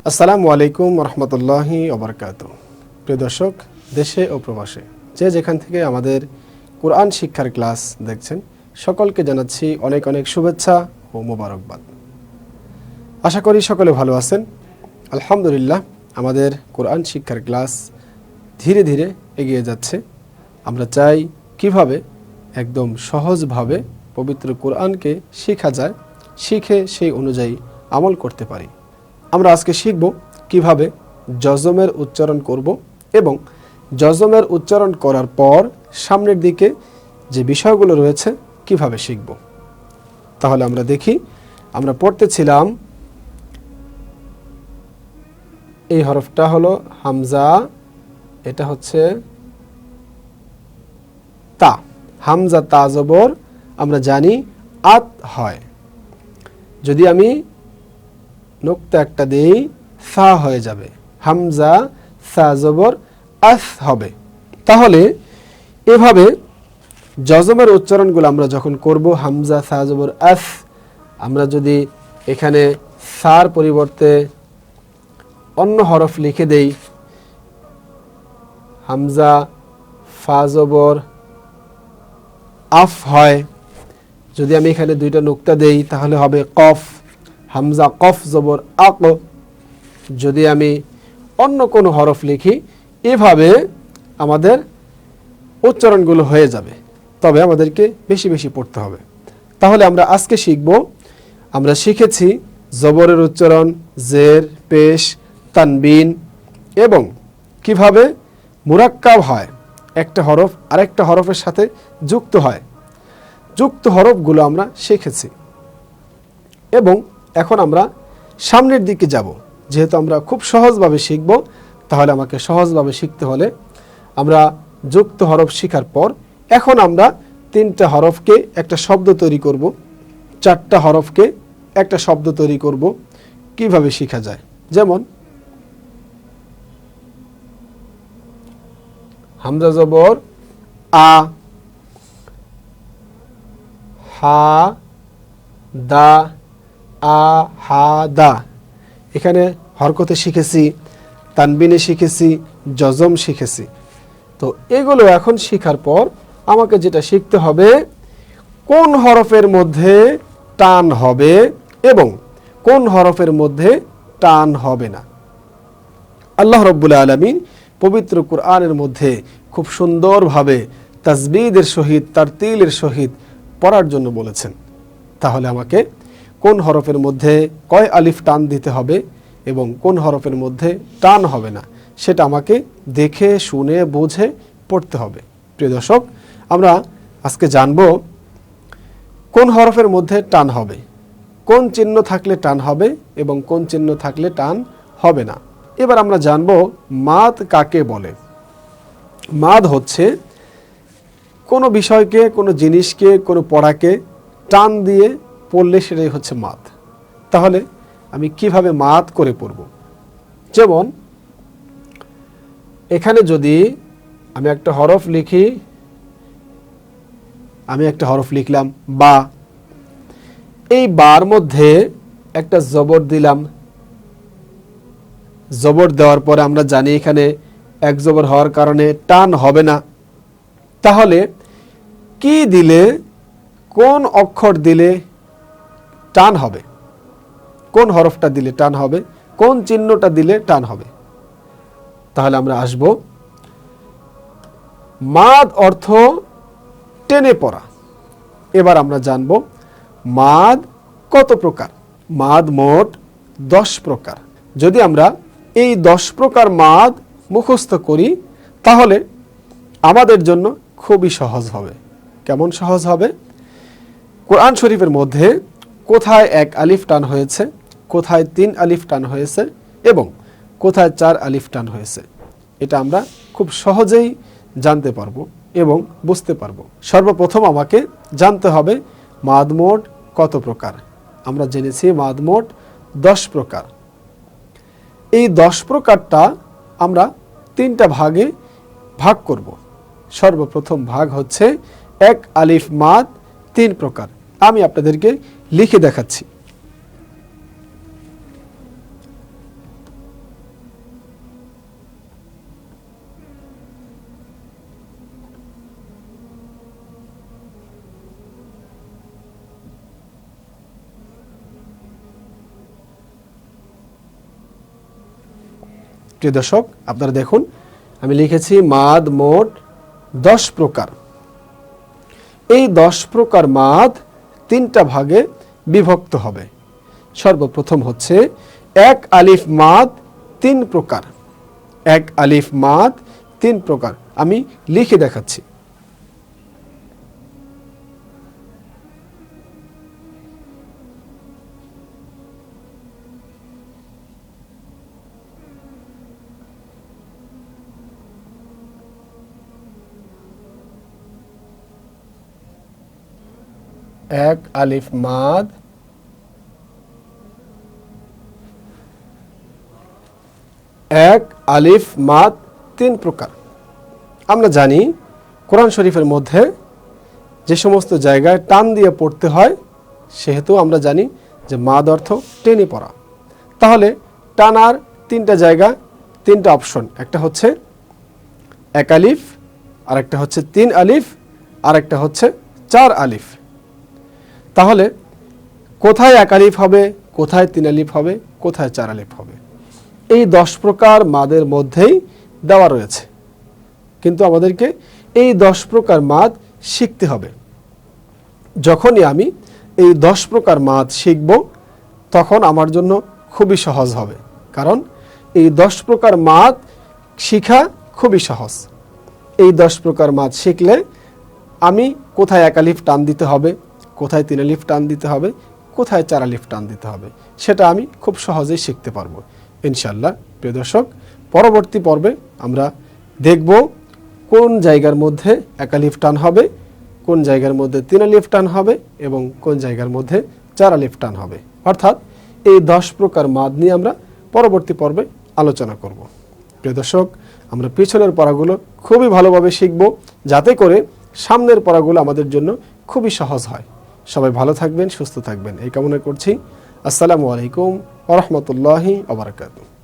আসসালামু আলাইকুম রহমতুল্লাহি ওবরকাতুহ। প্রিয় দর্শক, দেশে ও প্রবাসে যে যেখান থেকে আমাদের কোরআন শিক্ষার ক্লাস দেখছেন, সকলকে জানাচ্ছি অনেক অনেক শুভেচ্ছা ও মোবারকবাদ। আশা করি সকলে ভালো আছেন। আলহামদুলিল্লাহ, আমাদের কোরআন শিক্ষার ক্লাস ধীরে ধীরে এগিয়ে যাচ্ছে। আমরা চাই কিভাবে একদম সহজভাবে পবিত্র কোরআনকে শেখা যায়, শিখে সেই অনুযায়ী আমল করতে পারি। আমরা আজকে শিখব কিভাবে জজমের উচ্চারণ করব এবং জজমের উচ্চারণ করার পর সামনের দিকে যে বিষয়গুলো রয়েছে কিভাবে শিখব। তাহলে আমরা দেখি, আমরা পড়তেছিলাম এই হরফটা হলো হামজা, এটা হচ্ছে তা। হামজা তা জবর আমরা জানি আত হয়। যদি আমি নোক্তা একটা দেই, সা হয়ে যাবে। হামজা সা জবর আস হবে। তাহলে এভাবে জজমের উচ্চারণগুলো আমরা যখন করব, হামজা সা জবর আস, আমরা যদি এখানে সার পরিবর্তে অন্য হরফ লিখে দেই, হামজা ফা জবর আফ হয়। যদি আমি এখানে দুইটা নোক্তা দেই তাহলে হবে কফ, হামজা কফ জবর আক। যদি আমি অন্য কোনো হরফ লিখি, এভাবে আমাদের উচ্চারণগুলো হয়ে যাবে। তবে আমাদেরকে বেশি বেশি পড়তে হবে। তাহলে আমরা আজকে শিখব, আমরা শিখেছি জবরের উচ্চারণ, জের, পেশ, তানবিন এবং কিভাবে মুরাক্কাব হয়, একটা হরফ আরেকটা হরফের সাথে যুক্ত হয়। যুক্ত হরফগুলো আমরা শিখেছি এবং এখন আমরা সামনের দিকে যাব। যেহেতু আমরা খুব সহজভাবে শিখব, তাহলে আমাকে সহজভাবে শিখতে হলে আমরা যুক্ত হরফ শেখার পর এখন আমরা 3টা হরফকে একটা শব্দ তৈরি করব, 4টা হরফকে একটা শব্দ তৈরি করব। কিভাবে শেখা যায়, যেমন হামজা জবর আ, হা দা, আ হা দা। এখানে হরকতে শিখেছি, তানবিনে শিখেছি, জজম শিখেছি। তো এগুলো এখন শেখার পর আমাকে যেটা শিখতে হবে, কোন হরফের মধ্যে টান হবে এবং কোন হরফের মধ্যে টান হবে না। আল্লাহ রাব্বুল আলামিন পবিত্র কোরআনের মধ্যে খুব সুন্দরভাবে তাজবিদের সহিত, তারতিলের সহিত পড়ার জন্য বলেছেন। তাহলে আমাকে কোন হরফের মধ্যে কয় আলিফ টান দিতে হবে এবং কোন হরফের মধ্যে টান হবে না, সেটা আমাকে দেখে শুনে বুঝে পড়তে হবে। প্রিয় দর্শক, আমরা আজকে জানব কোন হরফের মধ্যে টান হবে, কোন চিহ্ন থাকলে টান হবে এবং কোন চিহ্ন থাকলে টান হবে না। এবার আমরা জানব মাদ কাকে বলে। মাদ হচ্ছে কোনো বিষয়কে, কোনো জিনিসকে, কোনো পড়াকে টান দিয়ে পড়লে সেটাই হচ্ছে মাদ। তাহলে আমি কিভাবে মাদ করে পড়ব, যেমন এখানে যদি আমি একটা হরফ লিখি, আমি একটা হরফ লিখলাম বা, এই বার মধ্যে একটা জবর দিলাম। জবর দেওয়ার পরে আমরা জানি এখানে এক জবর হওয়ার কারণে টান হবে না। তাহলে কি দিলে, কোন অক্ষর দিলে টান হবে, কোন হরফটা দিলে টান হবে, কোন চিহ্নটা দিলে টান হবে। তাহলে আমরা আসব, মাদ অর্থ টেনে পড়া। এবার আমরা জানব মাদ কত প্রকার। মাদ মোট 10 প্রকার। যদি আমরা এই 10 প্রকার মাদ মুখস্থ করি তাহলে আমাদের জন্য খুবই সহজ হবে। কেমন সহজ হবে? কোরআন শরীফের মধ্যে কোথায় 1 আলিফ টান হয়েছে, কোথায় 3 আলিফ টান হয়েছে এবং কোথায় 4 আলিফ টান হয়েছে, এটা আমরা খুব সহজেই জানতে পারবো এবং বুঝতে পারবো। সর্বপ্রথম আমাকে জানতে হবে মাদ মোট কত প্রকার। আমরা জেনেছি মাদ মোট 10 প্রকার। এই 10 প্রকারটা আমরা 3টা ভাগে ভাগ করব। সর্বপ্রথম ভাগ হচ্ছে 1 আলিফ মাদ 3 প্রকার। আমি আপনাদেরকে লিখে দেখাচ্ছি। প্রিয় দর্শক, আপনারা দেখুন আমি লিখেছি মাদ মোট 10 প্রকার। এই 10 প্রকার মাদ 3টা ভাগে বিভক্ত হবে। সর্বপ্রথম হচ্ছে 1 আলিফ মাদ 3 প্রকার। 1 আলিফ মাদ 3 প্রকার, আমি লিখে দেখাচ্ছি। এক আলিফ মাদ 3 প্রকার। আমরা জানি কোরআন শরীফের মধ্যে যে সমস্ত জায়গায় টান দিয়ে পড়তে হয়, সেহেতু আমরা জানি যে মাদ অর্থ টেনে পড়া। তাহলে টানার 3টা জায়গা, 3টা অপশন, একটা হচ্ছে 1 আলিফ, আর একটা হচ্ছে 3 আলিফ, আর একটা হচ্ছে 4 আলিফ। তাহলে কোথায় 1 আলিফ হবে, কোথায় 3 আলিফ হবে, কোথায় 4 আলিফ হবে, এই 10 প্রকার মাদের মধ্যেই দেওয়া রয়েছে। কিন্তু আমাদেরকে এই 10 প্রকার মাদ শিখতে হবে। যখনই আমি এই 10 প্রকার মাদ শিখব, তখন আমার জন্য খুবই সহজ হবে। কারণ এই 10 প্রকার মাদ শিখা খুবই সহজ। এই 10 প্রকার মাদ শিখলে আমি কোথায় 1 আলিফ টান দিতে হবে, কোথায় 3 আলিফ টান দিতে হবে, কোথায় 4 আলিফ টান দিতে হবে, সেটা আমি খুব সহজেই শিখতে পারবো ইনশাআল্লাহ। প্রিয় দর্শক, পরবর্তী পর্বে আমরা দেখব কোন জায়গার মধ্যে 1 আলিফ টান হবে, কোন জায়গার মধ্যে 3 আলিফ টান হবে এবং কোন জায়গার মধ্যে 4 আলিফ টান হবে। অর্থাৎ এই 10 প্রকার মাদ নিয়ে আমরা পরবর্তী পর্বে আলোচনা করব। প্রিয় দর্শক, আমরা পিছনের পড়াগুলো খুবই ভালোভাবে শিখব, যাতে করে সামনের পড়াগুলো আমাদের জন্য খুবই সহজ হয়। সবাই ভালো থাকবেন, সুস্থ থাকবেন, এই কামনা করছি। আসসালামু আলাইকুম ওয়া রাহমাতুল্লাহি ওয়া বারাকাতুহু।